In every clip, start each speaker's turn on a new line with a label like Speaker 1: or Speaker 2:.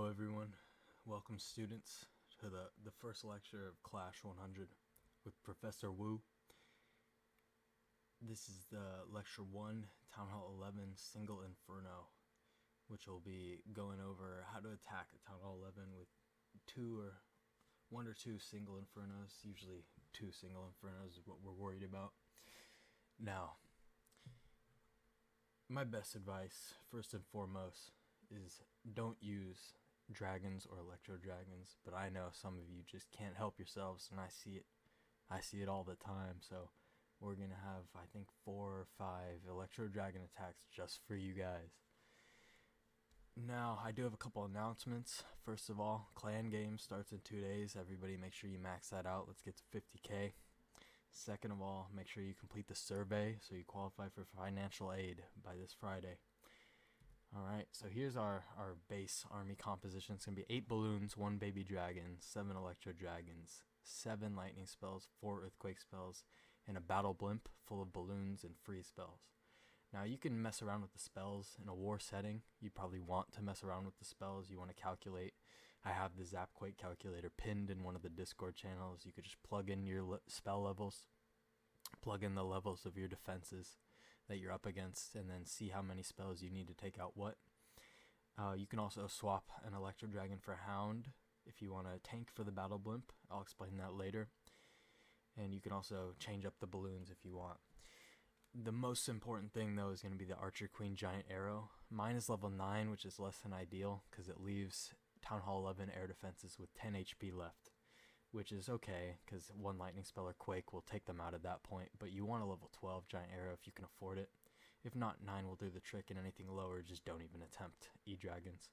Speaker 1: Hello everyone, welcome students to the first lecture of Clash 100 with Professor Wu. This is the lecture 1, Townhall 11, Single Inferno, which will be going over how to attack a Townhall 11 with one or two single Infernos. Usually 2 single Infernos is what we're worried about. Now, my best advice, first and foremost, is don't use dragons or Electrodragons, but I know some of you just can't help yourselves, and I see it all the time. So we're gonna have, I think, 4 or 5 Electrodragon attacks just for you guys. Now, I do have a couple announcements. First of all, clan game starts in 2 days. Everybody make sure you max that out. Let's get to 50k. Second of all, make sure you complete the survey so you qualify for financial aid by this Friday. Alright, so here's our base army composition. It's going to be 8 balloons, 1 baby dragon, 7 Electrodragons, 7 lightning spells, 4 earthquake spells, and a battle blimp full of balloons and free spells. Now you can mess around with the spells in a war setting. You probably want to mess around with the spells. You want to calculate. I have the Zapquake calculator pinned in one of the Discord channels. You could just plug in your spell levels, plug in the levels of your defenses that you're up against, and then see how many spells you need to take out what. You can also swap an Electrodragon for a Hound if you want to tank for the battle blimp. I'll explain that later. And you can also change up the balloons if you want. The most important thing though is going to be the Archer Queen Giant Arrow. Mine is level 9, which is less than ideal because it leaves Townhall 11 air defenses with 10 HP left, which is okay because 1 lightning spell or quake will take them out at that point. But you want a level 12 Giant Arrow if you can afford it. If not, 9 will do the trick, and anything lower, just don't even attempt E-Dragons.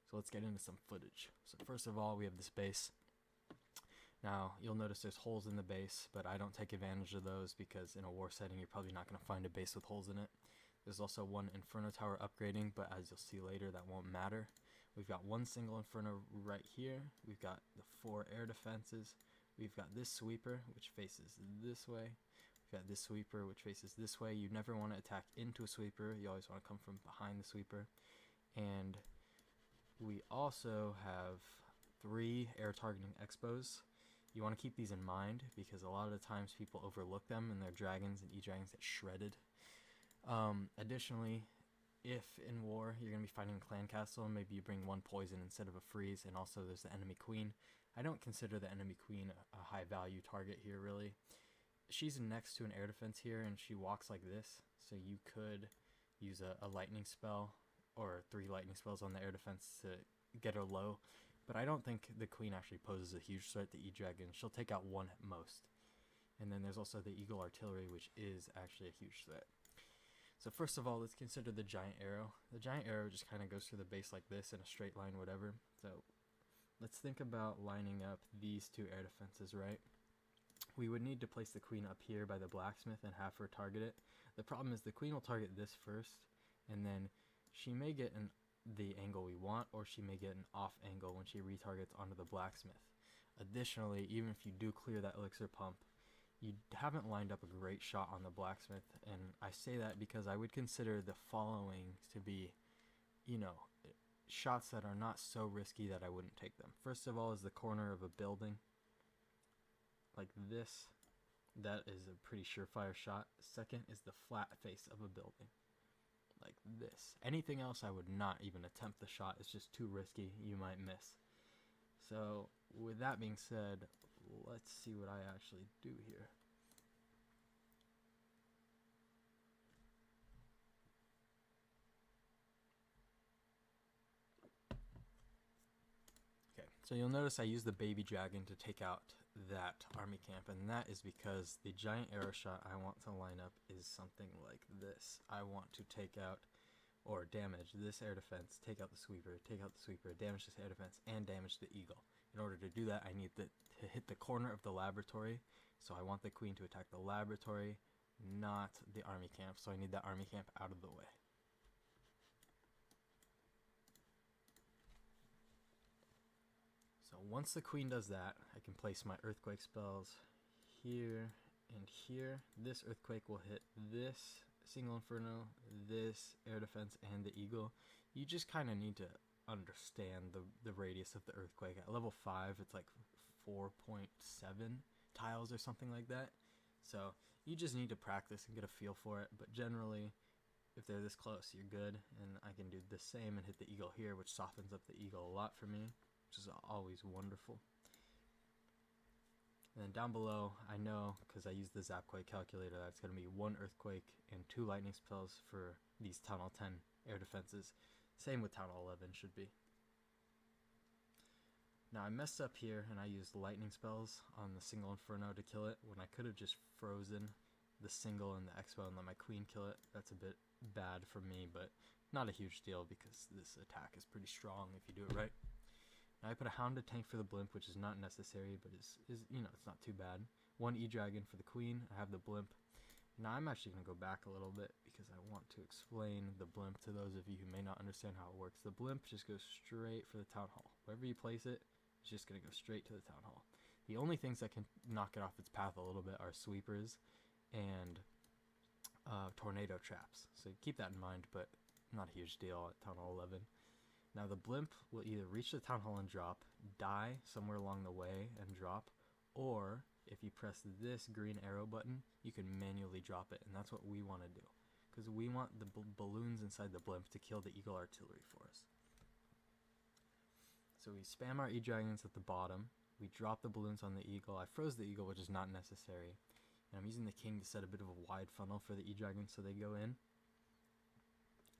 Speaker 1: So let's get into some footage. So first of all, we have this base. Now, you'll notice there's holes in the base, but I don't take advantage of those because in a war setting, you're probably not going to find a base with holes in it. There's also 1 Inferno tower upgrading, but as you'll see later, that won't matter. We've got 1 single Inferno right here. We've got the 4 air defenses. We've got this sweeper, which faces this way. We've got this sweeper, which faces this way. You never want to attack into a sweeper. You always want to come from behind the sweeper. And we also have 3 air targeting expos. You want to keep these in mind because a lot of the times people overlook them and their dragons and E-Dragons get shredded. Additionally, if in war you're going to be fighting a clan castle, maybe you bring 1 poison instead of a freeze, and also there's the enemy queen. I don't consider the enemy queen a high value target here really. She's next to an air defense here and she walks like this, so you could use a lightning spell or 3 lightning spells on the air defense to get her low. But I don't think the queen actually poses a huge threat to E-Dragon. She'll take out 1 at most. And then there's also the Eagle Artillery, which is actually a huge threat. So first of all, let's consider the Giant Arrow. The Giant Arrow just kind of goes through the base like this in a straight line, whatever. So let's think about lining up these 2 air defenses, right? We would need to place the queen up here by the blacksmith and have her target it. The problem is the queen will target this first, and then she may get the angle we want, or she may get an off angle when she retargets onto the blacksmith. Additionally, even if you do clear that elixir pump, you haven't lined up a great shot on the blacksmith, and I say that because I would consider the following to be, shots that are not so risky that I wouldn't take them. First of all is the corner of a building, like this. That is a pretty surefire shot. Second is the flat face of a building, like this. Anything else I would not even attempt the shot. It's just too risky. You might miss. So with that being said, let's see what I actually do here. Okay, so you'll notice I use the baby dragon to take out that army camp, and that is because the giant arrow shot I want to line up is something like this. I want to take out or damage this air defense, take out the sweeper, damage this air defense, and damage the eagle. In order to do that, I need to hit the corner of the laboratory, so I want the queen to attack the laboratory, not the army camp, so I need that army camp out of the way. So once the queen does that, I can place my earthquake spells here and here. This earthquake will hit this single inferno, this air defense, and the eagle. You just kind of need to understand the radius of the earthquake. At level 5, it's like 4.7 tiles or something like that. So you just need to practice and get a feel for it. But generally, if they're this close, you're good. And I can do the same and hit the eagle here, which softens up the eagle a lot for me, which is always wonderful. And then down below, I know, because I use the Zapquake calculator, that it's going to be 1 earthquake and 2 lightning spells for these Townhall 10 air defenses. Same with Townhall 11 should be. Now I messed up here and I used lightning spells on the single Inferno to kill it when I could have just frozen the single and the Expo and let my queen kill it. That's a bit bad for me, but not a huge deal because this attack is pretty strong if you do it right. Now I put a Hounded Tank for the Blimp, which is not necessary, but is you know, it's not too bad. 1 E-Dragon for the Queen. I have the Blimp. Now I'm actually going to go back a little bit because I want to explain the Blimp to those of you who may not understand how it works. The Blimp just goes straight for the Townhall. Wherever you place it, it's just going to go straight to the Townhall. The only things that can knock it off its path a little bit are Sweepers and Tornado Traps. So keep that in mind, but not a huge deal at Townhall 11. Now the Blimp will either reach the Townhall and drop, die somewhere along the way and drop, or if you press this green arrow button, you can manually drop it, and that's what we want to do, because we want the balloons inside the Blimp to kill the Eagle Artillery for us. So we spam our E-Dragons at the bottom, we drop the balloons on the Eagle. I froze the Eagle, which is not necessary, and I'm using the King to set a bit of a wide funnel for the E-Dragons so they go in.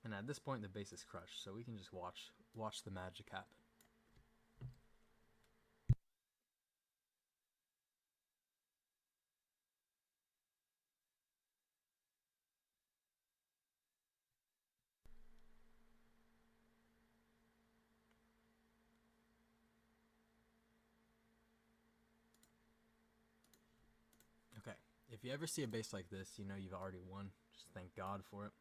Speaker 1: And at this point, the base is crushed, so we can just watch the magic happen. Okay, if you ever see a base like this, you know you've already won. Just thank God for it.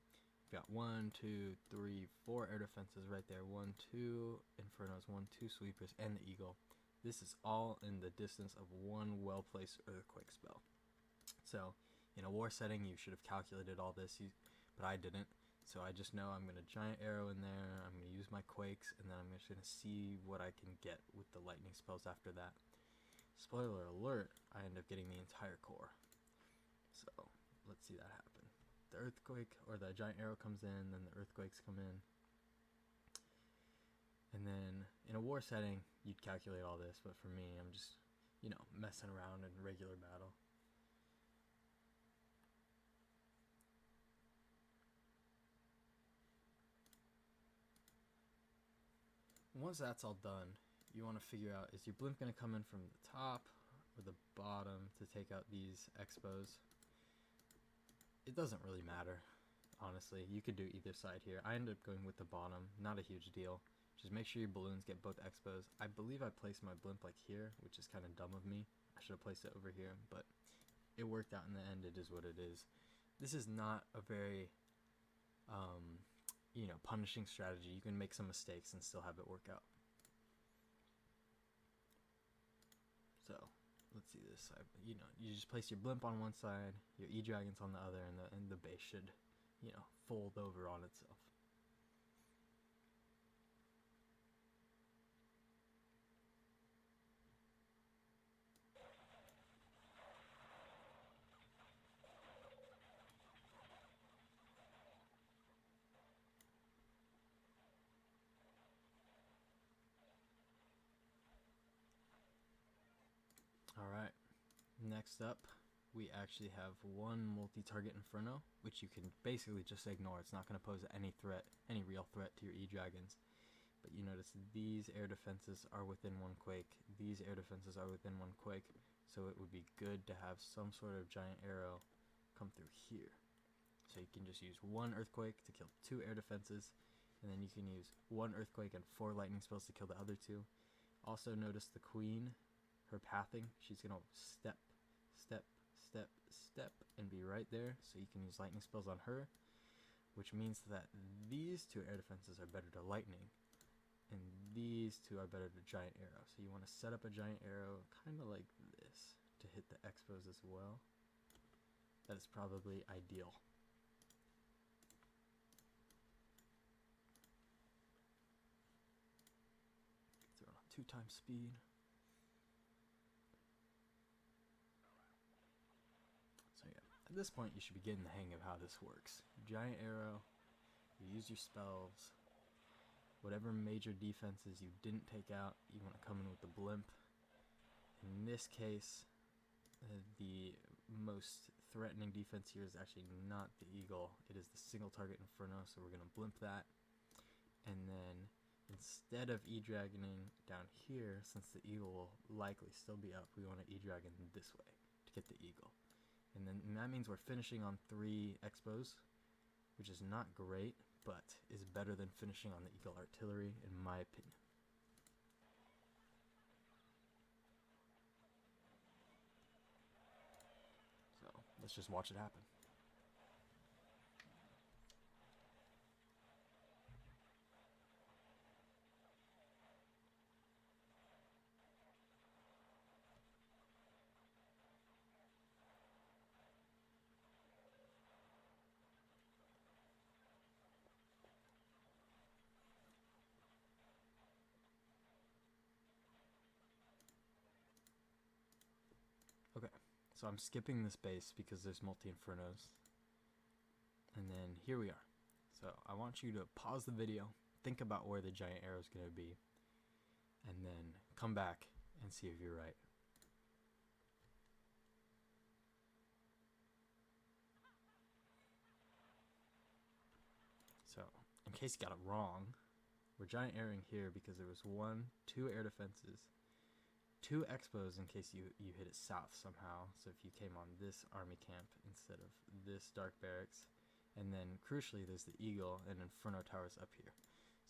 Speaker 1: Got 1, 2, 3, 4 air defenses right there. 1, 2 Infernos, 1, 2 Sweepers, and the Eagle. This is all in the distance of 1 well-placed earthquake spell. So, in a war setting, you should have calculated all this, but I didn't. So I just know I'm going to giant arrow in there, I'm going to use my quakes, and then I'm just going to see what I can get with the lightning spells after that. Spoiler alert, I end up getting the entire core. So, let's see that happen. The earthquake, or the giant arrow comes in, then the earthquakes come in. And then, in a war setting, you'd calculate all this, but for me, I'm just, you know, messing around in regular battle. Once that's all done, you want to figure out, is your Blimp going to come in from the top or the bottom to take out these Expos? It doesn't really matter, honestly. You could do either side here. I ended up going with the bottom, not a huge deal. Just make sure your balloons get both Expos. I believe I placed my Blimp like here, which is kind of dumb of me. I should have placed it over here, but it worked out in the end. It is what it is. This is not a very, you know, punishing strategy. You can make some mistakes and still have it work out. So, let's see this. You know, you just place your Blimp on one side, your E-Dragons on the other, and the base should, you know, fold over on itself. Alright, next up, we actually have 1 multi-target Inferno, which you can basically just ignore. It's not going to pose any threat, any real threat to your E-Dragons. But you notice these air defenses are within 1 quake, these air defenses are within 1 quake, so it would be good to have some sort of giant arrow come through here. So you can just use 1 earthquake to kill 2 air defenses, and then you can use 1 earthquake and 4 lightning spells to kill the other 2. Also notice the queen, her pathing, she's going to step, step, step, step, and be right there, so you can use lightning spells on her, which means that these 2 air defenses are better to lightning, and these 2 are better to giant arrow. So you want to set up a giant arrow, kind of like this, to hit the Expos as well. That is probably ideal. 2 times speed. So yeah, at this point you should be getting the hang of how this works. Giant arrow, you use your spells, whatever major defenses you didn't take out, you want to come in with the blimp. In this case, the most threatening defense here is actually not the eagle, it is the single target Inferno, so we're going to blimp that. And then instead of E-Dragoning down here, since the eagle will likely still be up, we want to E-Dragon this way to get the eagle. And then that means we're finishing on 3 expos, which is not great, but is better than finishing on the eagle artillery, in my opinion. So let's just watch it happen. Okay, so I'm skipping this base because there's multi-Infernos. And then here we are. So I want you to pause the video, think about where the giant arrow is going to be, and then come back and see if you're right. So, in case you got it wrong, we're giant arrowing here because there was 2 air defenses, 2 expos in case you hit it south somehow, so if you came on this army camp instead of this dark barracks, and then crucially there's the eagle and Inferno towers up here.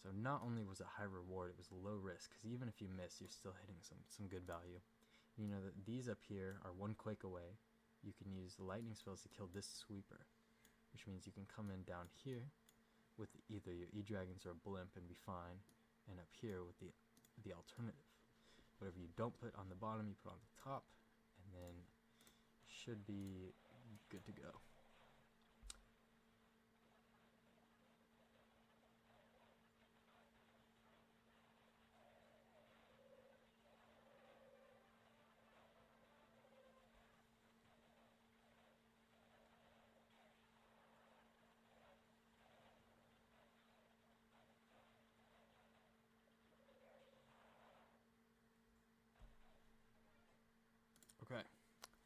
Speaker 1: So not only was it high reward, it was low risk, because even if you miss, you're still hitting some good value. You know that these up here are 1 quake away. You can use the lightning spells to kill this sweeper, which means you can come in down here with either your E-Dragons or a blimp and be fine, and up here with the alternative. Whatever you don't put on the bottom, you put on the top, and then should be good to go. Okay,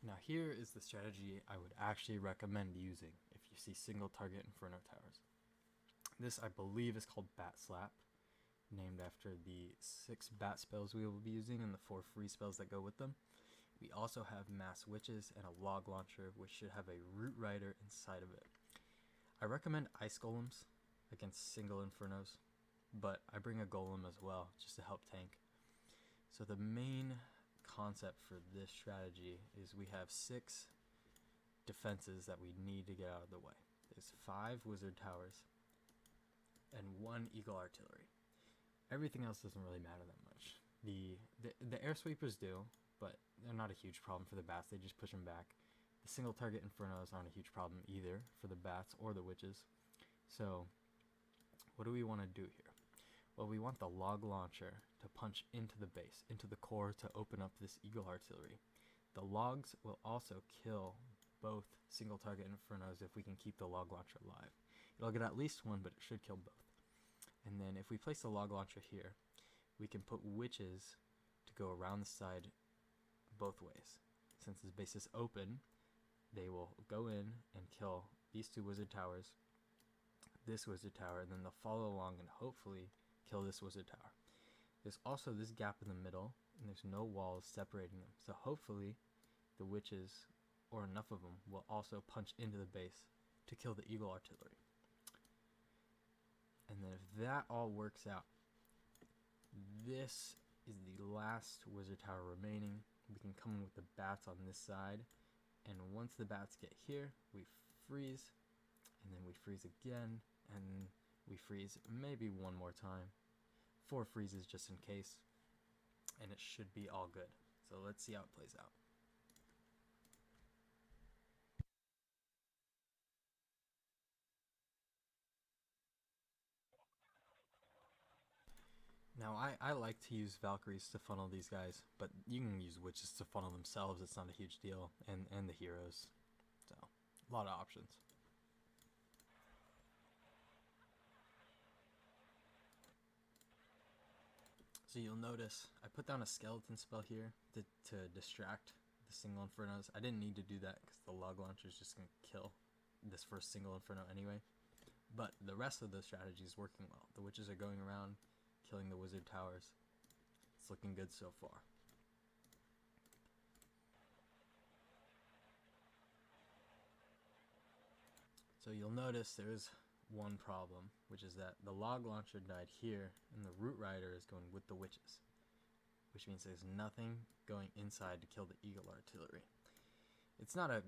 Speaker 1: now here is the strategy I would actually recommend using if you see single target Inferno towers. This I believe is called Bat Slap, named after the 6 bat spells we will be using and the 4 free spells that go with them. We also have Mass Witches and a Log Launcher, which should have a Root Rider inside of it. I recommend Ice Golems against single Infernos, but I bring a Golem as well, just to help tank. So the main concept for this strategy is we have 6 defenses that we need to get out of the way. There's 5 wizard towers and 1 eagle artillery. Everything else doesn't really matter that much. The air sweepers do, but they're not a huge problem for the bats, they just push them back. The single target Infernos aren't a huge problem either for the bats or the witches. So what do we want to do here? Well, we want the log launcher to punch into the base, into the core, to open up this eagle artillery. The logs will also kill both single target Infernos if we can keep the log launcher alive. It'll get at least 1, but it should kill both. And then if we place the log launcher here, we can put witches to go around the side both ways. Since this base is open, they will go in and kill these 2 wizard towers, this wizard tower, and then they'll follow along and hopefully kill this wizard tower. There's also this gap in the middle, and there's no walls separating them, so hopefully the witches, or enough of them, will also punch into the base to kill the eagle artillery. And then if that all works out, this is the last wizard tower remaining. We can come in with the bats on this side, and once the bats get here, we freeze, and then we freeze again, and we freeze maybe 1 more time. 4 freezes just in case, and it should be all good. So let's see how it plays out. Now, I like to use Valkyries to funnel these guys, but you can use witches to funnel themselves. It's not a huge deal, and the heroes. So, a lot of options. So you'll notice I put down a skeleton spell here to distract the single Infernos. I didn't need to do that because the log launcher is just going to kill this first single Inferno anyway. But the rest of the strategy is working well. The witches are going around, killing the wizard towers. It's looking good so far. So you'll notice there's one problem, which is that the log launcher died here, and the root rider is going with the witches, which means there's nothing going inside to kill the eagle artillery. It's not a,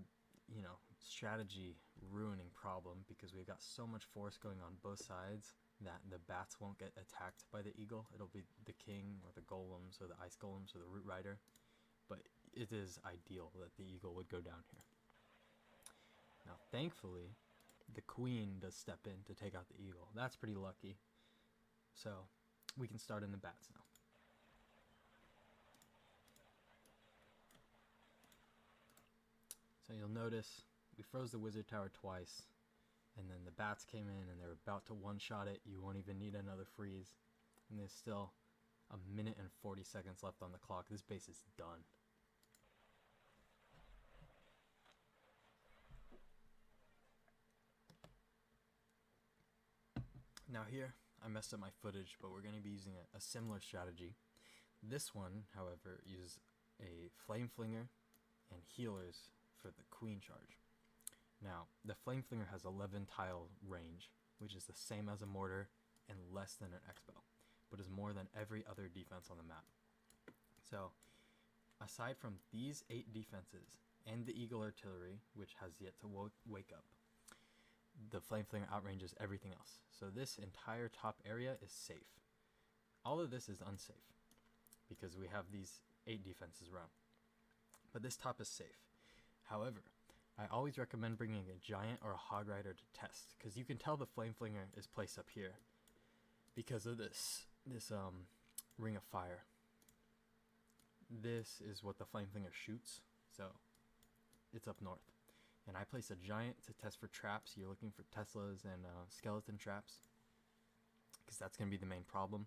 Speaker 1: strategy ruining problem because we've got so much force going on both sides that the bats won't get attacked by the eagle. It'll be the king or the golems or the ice golems or the root rider, but it is ideal that the eagle would go down here. Now, thankfully, the queen does step in to take out the eagle. That's pretty lucky. So we can start in the bats now. So you'll notice we froze the wizard tower twice, and then the bats came in and they're about to one-shot it. You won't even need another freeze. And there's still a minute and 40 seconds left on the clock. This base is done. Now here, I messed up my footage, but we're going to be using a similar strategy. This one, however, uses a flame flinger and healers for the queen charge. Now, the flame flinger has 11 tile range, which is the same as a mortar and less than an X-bow, but is more than every other defense on the map. So, aside from these 8 defenses and the eagle artillery, which has yet to wake up, the flame flinger outranges everything else. So this entire top area is safe. All of this is unsafe because we have these 8 defenses around. But this top is safe. However, I always recommend bringing a giant or a hog rider to test, because you can tell the flame flinger is placed up here because of this ring of fire. This is what the flame flinger shoots, so it's up north. And I place a giant to test for traps. You're looking for Teslas and skeleton traps, because that's going to be the main problem.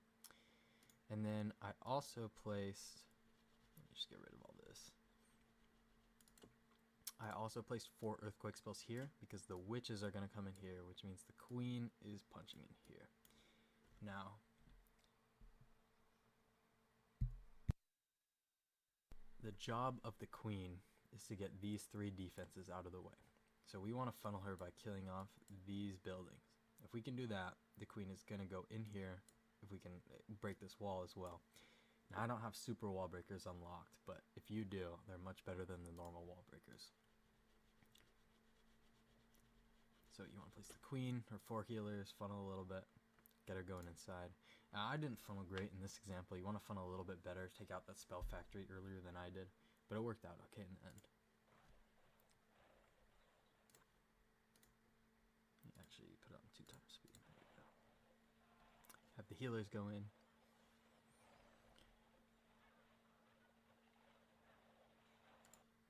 Speaker 1: And then I also placed, let me just get rid of all this. I also placed 4 earthquake spells here because the witches are going to come in here, which means the queen is punching in here. Now, the job of the queen is to get these 3 defenses out of the way. So we want to funnel her by killing off these buildings. If we can do that, the queen is going to go in here if we can break this wall as well. Now, I don't have super wall breakers unlocked, but if you do, they're much better than the normal wall breakers. So you want to place the queen, her 4 healers, funnel a little bit, get her going inside. Now, I didn't funnel great in this example. You want to funnel a little bit better, take out that spell factory earlier than I did, but it worked out okay in the end. Actually, put it on 2 times speed. There we go. Have the healers go in.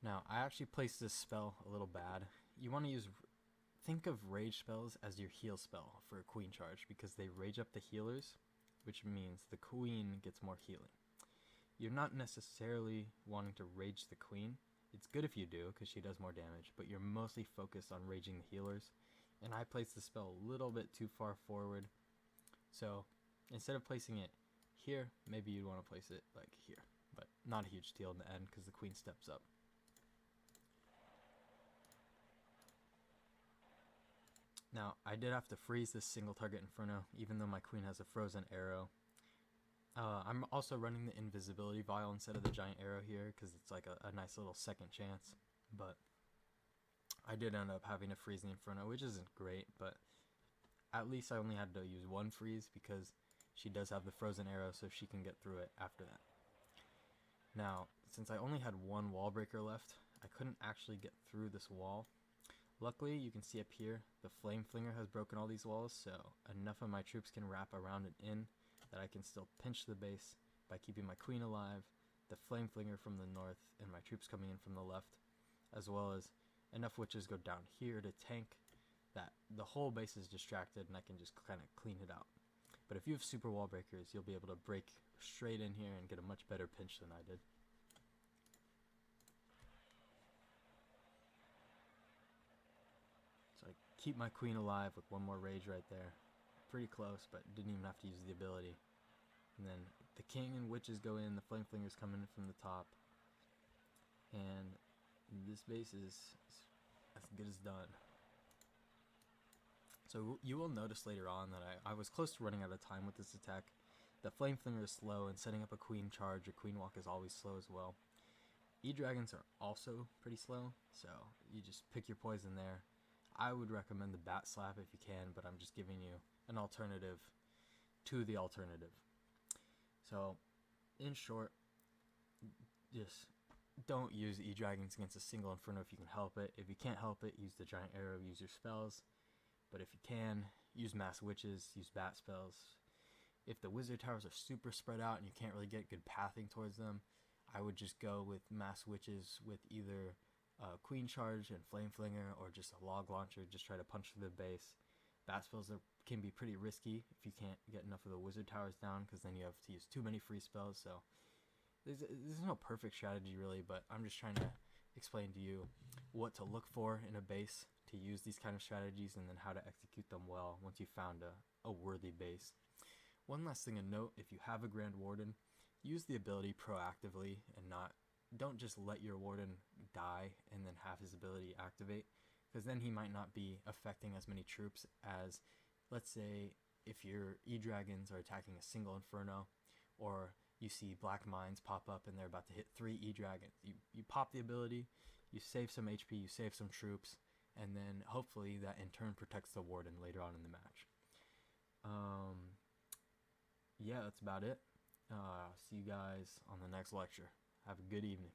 Speaker 1: Now, I actually placed this spell a little bad. You want to think of rage spells as your heal spell for a queen charge, because they rage up the healers, which means the queen gets more healing. You're not necessarily wanting to rage the queen. It's good if you do, because she does more damage, but you're mostly focused on raging the healers. And I placed the spell a little bit too far forward. So instead of placing it here, maybe you'd want to place it like here, but not a huge deal in the end because the queen steps up. Now, I did have to freeze this single target Inferno, even though my queen has a frozen arrow. I'm also running the invisibility vial instead of the giant arrow here, because it's like a nice little second chance. But I did end up having to freeze the Inferno, which isn't great, but at least I only had to use 1 freeze, because she does have the frozen arrow, so she can get through it after that. Now, since I only had 1 wall breaker left, I couldn't actually get through this wall. Luckily, you can see up here, the flame flinger has broken all these walls, so enough of my troops can wrap around and in that I can still pinch the base by keeping my queen alive, the flame flinger from the north, and my troops coming in from the left, as well as enough witches go down here to tank that the whole base is distracted and I can just kind of clean it out. But if you have super wall breakers, you'll be able to break straight in here and get a much better pinch than I did. So I keep my queen alive with one more rage right there. Pretty close, but didn't even have to use the ability. And then the king and witches go in, the flame flingers come in from the top. And this base is as good as done. So you will notice later on that I was close to running out of time with this attack. The flame flinger is slow, and setting up a queen charge or queen walk is always slow as well. E-dragons are also pretty slow, so you just pick your poison there. I would recommend the bat slap if you can, but I'm just giving you an alternative to the alternative. So, in short, just don't use E-dragons against a single Inferno if you can help it. If you can't help it, use the giant arrow, use your spells. But if you can, use mass witches, use bat spells. If the wizard towers are super spread out and you can't really get good pathing towards them, I would just go with mass witches with either queen charge and flame flinger, or just a log launcher. Just try to punch through the base. Bat spells can be pretty risky if you can't get enough of the wizard towers down, because then you have to use too many free spells. So there's no perfect strategy really, but I'm just trying to explain to you what to look for in a base to use these kind of strategies, and then how to execute them well once you found a worthy base. One last thing to note: if you have a Grand Warden, use the ability proactively and don't just let your Warden die and then have his ability activate, because then he might not be affecting as many troops as, let's say, if your E-dragons are attacking a single Inferno, or you see black mines pop up and they're about to hit 3 E-dragons. You pop the ability, you save some HP, you save some troops, and then hopefully that in turn protects the Warden later on in the match. Yeah, that's about it. See you guys on the next lecture. Have a good evening.